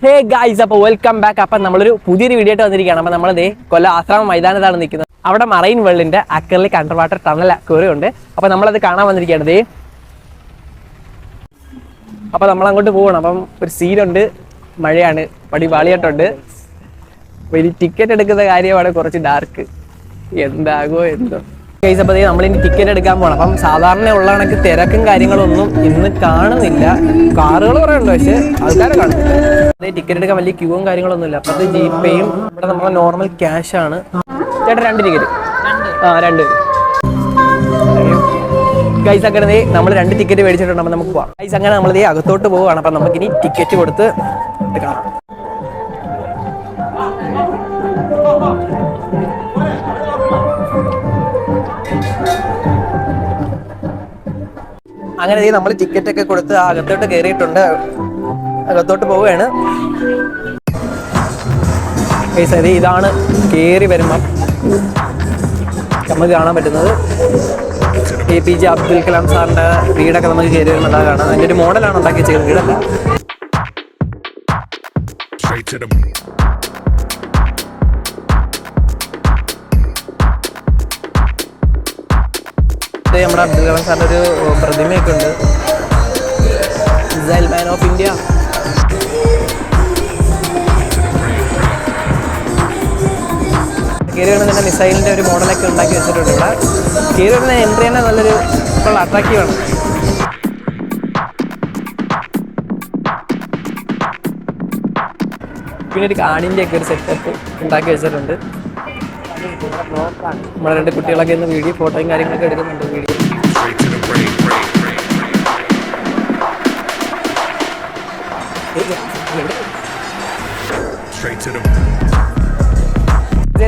Hey guys, അപ്പോൾ welcome back. അപ്പം നമ്മളൊരു പുതിയൊരു വീഡിയോ ആയിട്ട് വന്നിരിക്കുകയാണ്. അപ്പം നമ്മളിതേ കൊല്ലം ആശ്രമം മൈതാനത്താണ് നിൽക്കുന്നത്. അവിടെ മറൈൻ വേൾഡിന്റെ acrylic under water tunnel aquarium ഉണ്ട്. അപ്പം നമ്മളത് കാണാൻ വന്നിരിക്കുകയാണ്. ദേ അപ്പം നമ്മളങ്ങോട്ട് പോകണം. അപ്പം ഒരു സീനുണ്ട്, മഴയാണ്, പടിപാളിയായിട്ടുണ്ട്. അപ്പോൾ ഇനി ടിക്കറ്റ് എടുക്കുന്ന കാര്യമാണ് കുറച്ച് ഡാർക്ക്. എന്താകോ എന്തോ ഗൈസ്. അപ്പോൾ നമ്മളിനി ടിക്കറ്റ് എടുക്കാൻ പോകണം. അപ്പം സാധാരണ ഉള്ള കണക്ക് തിരക്കും കാര്യങ്ങളൊന്നും ഇന്ന് കാണുന്നില്ല. കാറുകൾ കുറേ ഉണ്ട്, പക്ഷേ ആൾക്കാരെ കാണുന്നില്ല. അതേ ടിക്കറ്റ് എടുക്കാൻ വലിയ ക്യൂവും കാര്യങ്ങളൊന്നുമില്ല. അപ്പോൾ അത് ജിപേയും ഇവിടെ നമ്മളെ നോർമൽ ക്യാഷ് ആണ്. ചേട്ടാ 2 ടിക്കറ്റ്. ആ 2 ഗൈസ്. അങ്ങനെ നമ്മൾ 2 ടിക്കറ്റ് മേടിച്ചിട്ടുണ്ട്. അപ്പം നമുക്ക് പോവാം ഗൈസ്. അങ്ങനെ നമ്മൾ അകത്തോട്ട് പോവുകയാണ്. അപ്പം നമുക്കിനി ടിക്കറ്റ് കൊടുത്ത് കാണാം. അങ്ങനെ നമ്മൾ ടിക്കറ്റ് ഒക്കെ കൊടുത്ത് അകത്തോട്ട് കയറിയിട്ടുണ്ട്. അകത്തോട്ട് പോവുകയാണ്. ഇതാണ് കയറി വരുമ്പം നമുക്ക് കാണാൻ പറ്റുന്നത്. APJ അബ്ദുൽ കലാം സാറിന്റെ വീടൊക്കെ നമുക്ക് കയറി വരുന്നത് കാണാം. അതിൻ്റെ ഒരു മോഡലാണ് ഉണ്ടാക്കി വെച്ചത്, വീടല്ല. നമ്മുടെ അബ്ദുൽ കലാം സാറിൻ്റെ ഒരു പ്രതിമയൊക്കെ ഉണ്ട്. Missile man of India. കയറി വരുന്ന തന്നെ മിസൈലിൻ്റെ ഒരു മോഡലൊക്കെ ഉണ്ടാക്കി വെച്ചിട്ടുണ്ട്. ഇവിടെ കയറി വരുന്ന എൻട്രി തന്നെ നല്ലൊരു ഇപ്പോൾ അട്രാക്റ്റീവാണ്. പിന്നെ ഒരു കാണിൻ്റെ ഒക്കെ ഒരു സെറ്റപ്പ് ഉണ്ടാക്കി വെച്ചിട്ടുണ്ട്. നമ്മളെ 2 കുട്ടികളൊക്കെ ഇന്ന് വീഡിയോ ഫോട്ടോയും കാര്യങ്ങളൊക്കെ എടുക്കുന്നുണ്ട്. വീഡിയോ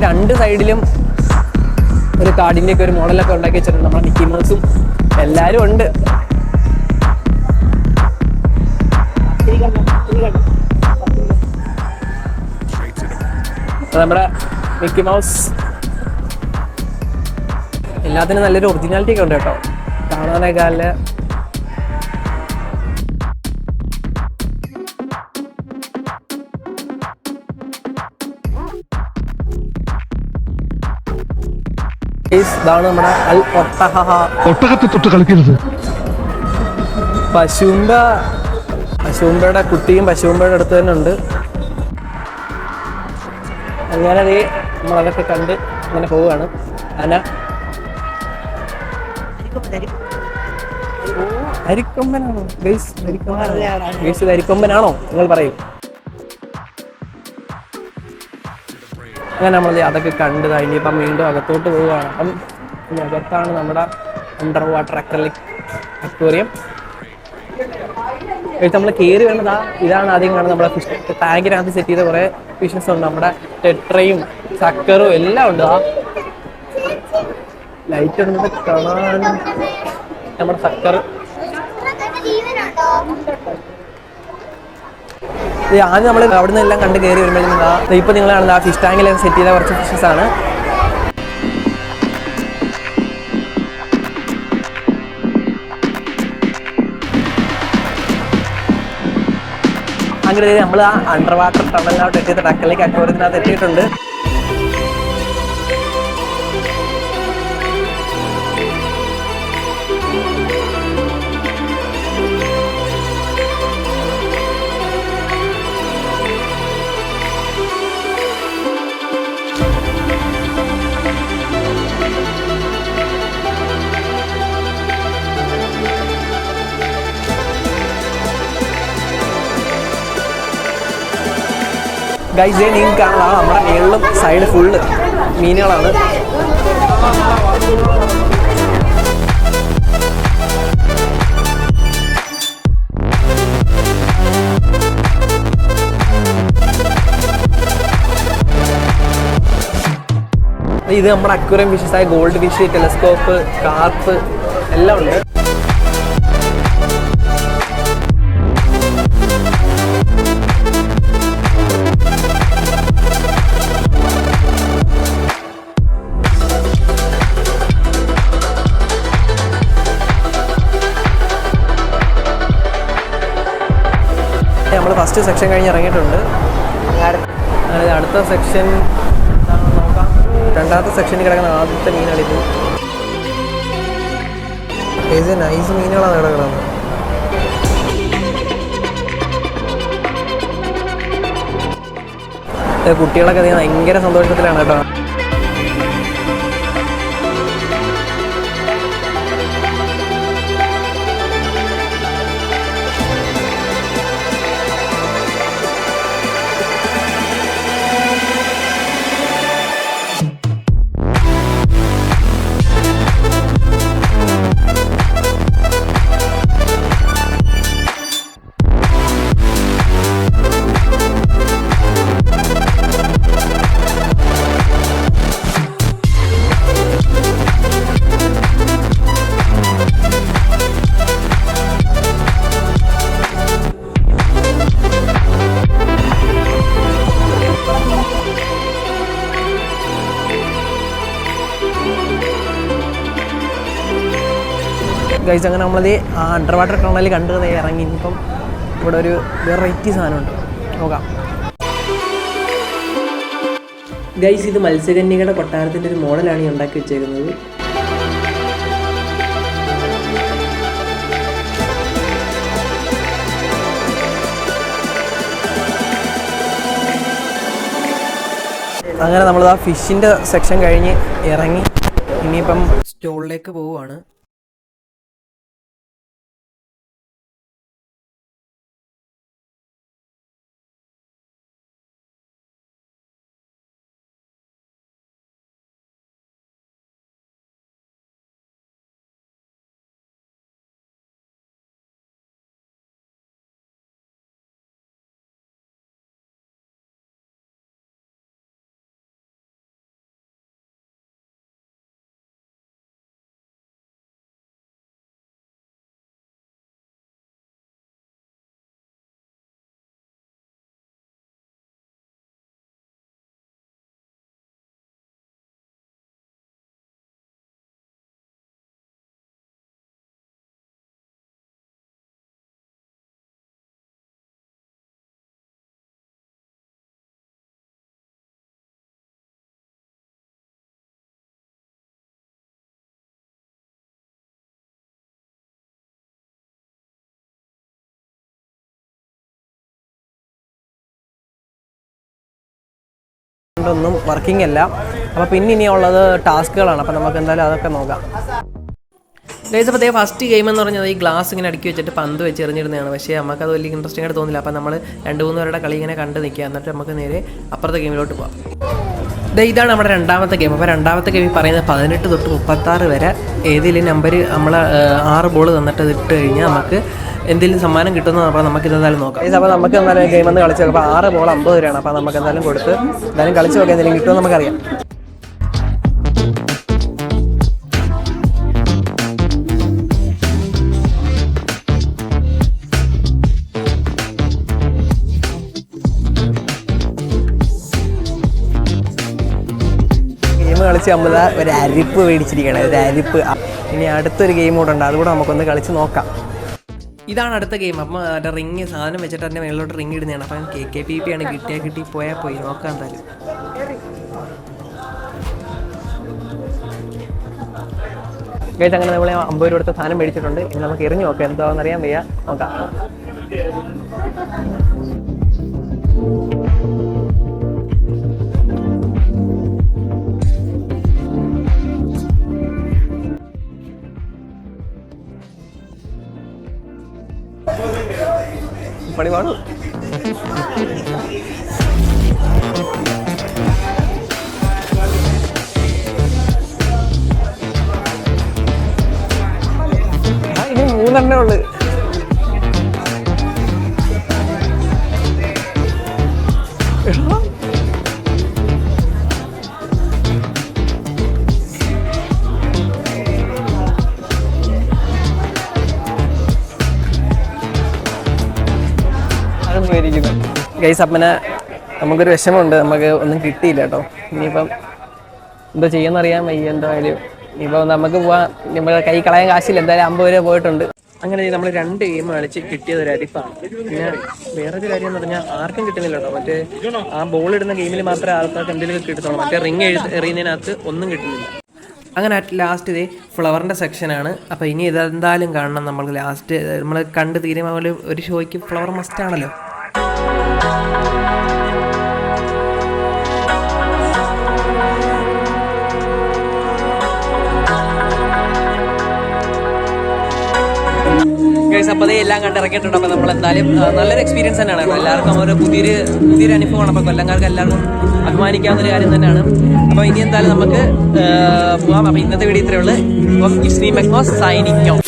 രണ്ട് സൈഡിലും ഒരു കാർഡിൻ്റെ ഒക്കെ ഒരു മോഡലൊക്കെ ഉണ്ടാക്കി വെച്ചിട്ടുണ്ട്. നമ്മളെ മിക്കി മൗസും എല്ലാവരും ഉണ്ട്. നമ്മുടെ മിക്കി മൗസ് എല്ലാത്തിനും നല്ലൊരു ഒറിജിനാലിറ്റി ഒക്കെ ഉണ്ട് കേട്ടോ, കാണാനൊക്കെ നല്ല. ഇതാണ് നമ്മുടെ അൽ ഒട്ടകത്തെ തൊട്ട് കളിക്കരുത്. പശുമ്പയുടെ കുട്ടിയും പശുമ്പയുടെ അടുത്ത് തന്നെ ഉണ്ട്. അങ്ങനെ നമ്മളതൊക്കെ കണ്ട് അങ്ങനെ പോവുകയാണ്. അരിക്കൊമ്പനാണോ ഗൈസ്? അരിക്കൊമ്പനാണോ നിങ്ങൾ പറയും? അങ്ങനെ നമ്മൾ അതൊക്കെ കണ്ട് ഇനിയിപ്പം വീണ്ടും അകത്തോട്ട് പോവുകയാണ്. അപ്പം അകത്താണ് നമ്മുടെ അണ്ടർ വാട്ടർ അക്രലിക് അക്വേറിയം. നമ്മൾ കയറി വരുന്നതാ. ഇതാണ് ആദ്യം കാണുന്നത് നമ്മുടെ ഫിഷ് ടാങ്കിനകത്ത് സെറ്റ് ചെയ്ത കുറേ ഫിഷസ് ഉണ്ട്. നമ്മുടെ ടെട്രയും സക്കറും എല്ലാം ഉണ്ട്. ആ ലൈറ്റ് ഉണ്ട് കാണാൻ. നമ്മുടെ സക്കർ ആദ്യം നമ്മൾ അവിടെ നിന്ന് എല്ലാം കണ്ട് കയറി വരുമ്പോഴത്തേക്കും ഇപ്പം നിങ്ങൾ കാണുന്നത് ആ ഫിഷ് ടാങ്കിലൊക്കെ സെറ്റ് ചെയ്ത കുറച്ച് ഫിഷസ് ആണ്. അങ്ങനെ നമ്മൾ ആ അണ്ടർ വാട്ടർ ടണലിനകത്ത് എത്തിയത് അക്രലിക് അക്വേറിയത്തിനകത്ത് എത്തിയിട്ടുണ്ട്. ഗൈസ് നിങ്ങൾക്ക് കാണാം നമ്മുടെ മേളിലും സൈഡ് ഫുള്ള് മീനുകളാണ്. ഇത് നമ്മുടെ അക്വേറിയം ഫിഷസ് ആയ ഗോൾഡ് ഫിഷ്, ടെലസ്കോപ്പ്, കാർപ്പ് എല്ലാം ഉണ്ട്. നമ്മൾ ഫസ്റ്റ് സെക്ഷൻ കഴിഞ്ഞ് ഇറങ്ങിയിട്ടുണ്ട്. അതായത് അടുത്ത സെക്ഷൻ നോക്കാം. രണ്ടാമത്തെ സെക്ഷനിൽ കിടക്കുന്ന ആദ്യത്തെ മീനാണിത്. നൈസ് മീനുകളാണ് കിടക്കുന്നത്. കുട്ടികളൊക്കെ ഭയങ്കര സന്തോഷത്തിലാണ് കേട്ടോ. ഗൈസ് അങ്ങനെ നമ്മളത് അണ്ടർ വാട്ടർ ടണൽ കണ്ട് ഇറങ്ങി. ഇനിയിപ്പം ഇവിടെ ഒരു വെറൈറ്റി സാധനമുണ്ട്, നോക്കാം. ഗൈസ് ഇത് മത്സ്യകന്യകയുടെ കൊട്ടാരത്തിൻ്റെ ഒരു മോഡലാണ് ഈ ഉണ്ടാക്കി വെച്ചേക്കുന്നത്. അങ്ങനെ നമ്മൾ ആ ഫിഷിൻ്റെ സെക്ഷൻ കഴിഞ്ഞ് ഇറങ്ങി ഇനിയിപ്പം സ്റ്റോളിലേക്ക് പോവുകയാണ്. ഒന്നും വർക്കിംഗ് അല്ല. അപ്പോൾ പിന്നെ ഇനിയുള്ളത് ടാസ്കുകളാണ്. അപ്പോൾ നമുക്ക് എന്തായാലും അതൊക്കെ നോക്കാം. ഗൈസ് അപ്പോൾ ഫസ്റ്റ് ഗെയിം എന്ന് പറഞ്ഞത് ഈ ഗ്ലാസ് ഇങ്ങനെ അടുക്കി വെച്ചിട്ട് പന്ത് വെച്ച് എറിഞ്ഞിരുന്നതാണ്. പക്ഷേ നമുക്കത് വലിയ ഇൻട്രസ്റ്റിംഗ് ആയിട്ട് തോന്നില്ല. അപ്പോൾ നമ്മൾ 2-3 പേരുടെ കളി ഇങ്ങനെ കണ്ട് നിൽക്കുക. എന്നിട്ട് നമുക്ക് നേരെ അപ്പുറത്തെ ഗെയിമിലോട്ട് പോകാം. ഇതാണ് നമ്മുടെ രണ്ടാമത്തെ ഗെയിം. അപ്പോൾ രണ്ടാമത്തെ ഗെയിം പറയുന്നത് 18 തൊട്ട് 36 വരെ ഏതെങ്കിലും നമ്പർ നമ്മൾ 6 ബോൾ തന്നിട്ട് ഇട്ട് കഴിഞ്ഞാൽ നമുക്ക് എന്തെങ്കിലും സമ്മാനം കിട്ടുമെന്ന് പറഞ്ഞാൽ നമുക്ക് എന്തായാലും നോക്കാം. അപ്പോൾ നമുക്ക് എന്തായാലും ഗെയിം ഒന്ന് കളിച്ച് നോക്കാം. അപ്പോൾ 6 ബോൾ 50 രൂപയാണ്. അപ്പോൾ നമുക്ക് എന്തായാലും കൊടുത്ത് എന്തായാലും കളിച്ച് നോക്കാം, എന്തെങ്കിലും കിട്ടുമെന്ന് നമുക്കറിയാം. ഗെയിം കളിച്ച് നമ്മൾ ഒരു അരിപ്പ് മേടിച്ചിരിക്കുകയാണ്, ഒരു അരിപ്പ്. ഇനി അടുത്തൊരു ഗെയിം കൂടെ ഉണ്ട്, അതുകൂടെ നമുക്കൊന്ന് കളിച്ച് നോക്കാം. ഇതാണ് അടുത്ത ഗെയിം. അപ്പം മറ്റേ റിങ് സാധനം വെച്ചിട്ട് തന്നെ മേളിലോട്ട് റിങ് ഇടുന്നതാണ്. അപ്പം KKPP ആണ്. കിട്ടി പോയാൽ പോയി നോക്കാം എന്തായാലും. ഗൈസ് അങ്ങനെ നമ്മൾ 50 രൂപ കൊടുത്ത സാധനം മേടിച്ചിട്ടുണ്ട്. ഇനി നമുക്ക് എറിഞ്ഞു നോക്കാം, എന്താണെന്ന് അറിയാൻ വയ്യ, നോക്കാം. പണി പാടു. ഇനി 3 ഉള്ളു. ഗൈസ് അപ്പനെ നമുക്കൊരു വിഷമമുണ്ട്, നമുക്ക് ഒന്നും കിട്ടിയില്ല കേട്ടോ. ഇനിയിപ്പം എന്തോ ചെയ്യുമെന്നറിയാൻ വയ്യ. എന്തായാലും ഇനിയിപ്പോൾ നമുക്ക് പോവാം. നമ്മുടെ കൈ കളയാൻ കാശില്ല, എന്തായാലും 50 രൂപ പോയിട്ടുണ്ട്. അങ്ങനെ നമ്മൾ 2 ഗെയിം കളിച്ച് കിട്ടിയത് ഒരു അരിപ്പാണ്. പിന്നെ വേറൊരു കാര്യം എന്ന് പറഞ്ഞാൽ ആർക്കും കിട്ടുന്നില്ല കേട്ടോ. മറ്റേ ആ ബോൾ ഇടുന്ന ഗെയിമിൽ മാത്രമേ ആൾക്കാർക്ക് എന്തെങ്കിലും കിട്ടുന്നുള്ളൂ. മറ്റേ റിങ് എറിയുന്നതിനകത്ത് ഒന്നും കിട്ടുന്നില്ല. അങ്ങനെ അറ്റ് ലാസ്റ്റ് ഇതേ ഫ്ലവറിൻ്റെ സെക്ഷനാണ്. അപ്പോൾ ഇനി ഇതെന്തായാലും കാണണം. നമ്മൾ ലാസ്റ്റ് നമ്മൾ കണ്ട് തീരുമാനം ഒരു ഷോയ്ക്ക് ഫ്ലവർ മസ്റ്റാണല്ലോ. അപ്പോൾ എല്ലാം കണ്ടിറക്കിയിട്ടുണ്ട്. അപ്പോൾ നമ്മൾ എന്തായാലും നല്ലൊരു എക്സ്പീരിയൻസ് തന്നെയാണ്. എല്ലാവർക്കും ഒരു പുതിയൊരു അനുഭവമാണ്. അപ്പോൾ കൊല്ലംകാർക്ക് എല്ലാവർക്കും അഭിമാനിക്കാവുന്ന ഒരു കാര്യം തന്നെയാണ്. അപ്പോൾ ഇനി എന്തായാലും നമുക്ക് പോകാം. അപ്പോൾ ഇന്നത്തെ വീഡിയോ ഇത്രയേ ഉള്ളൂ. അപ്പം ഇറ്റ്സ് മീ മെക്നോസ് സൈനിങ് ഔട്ട്.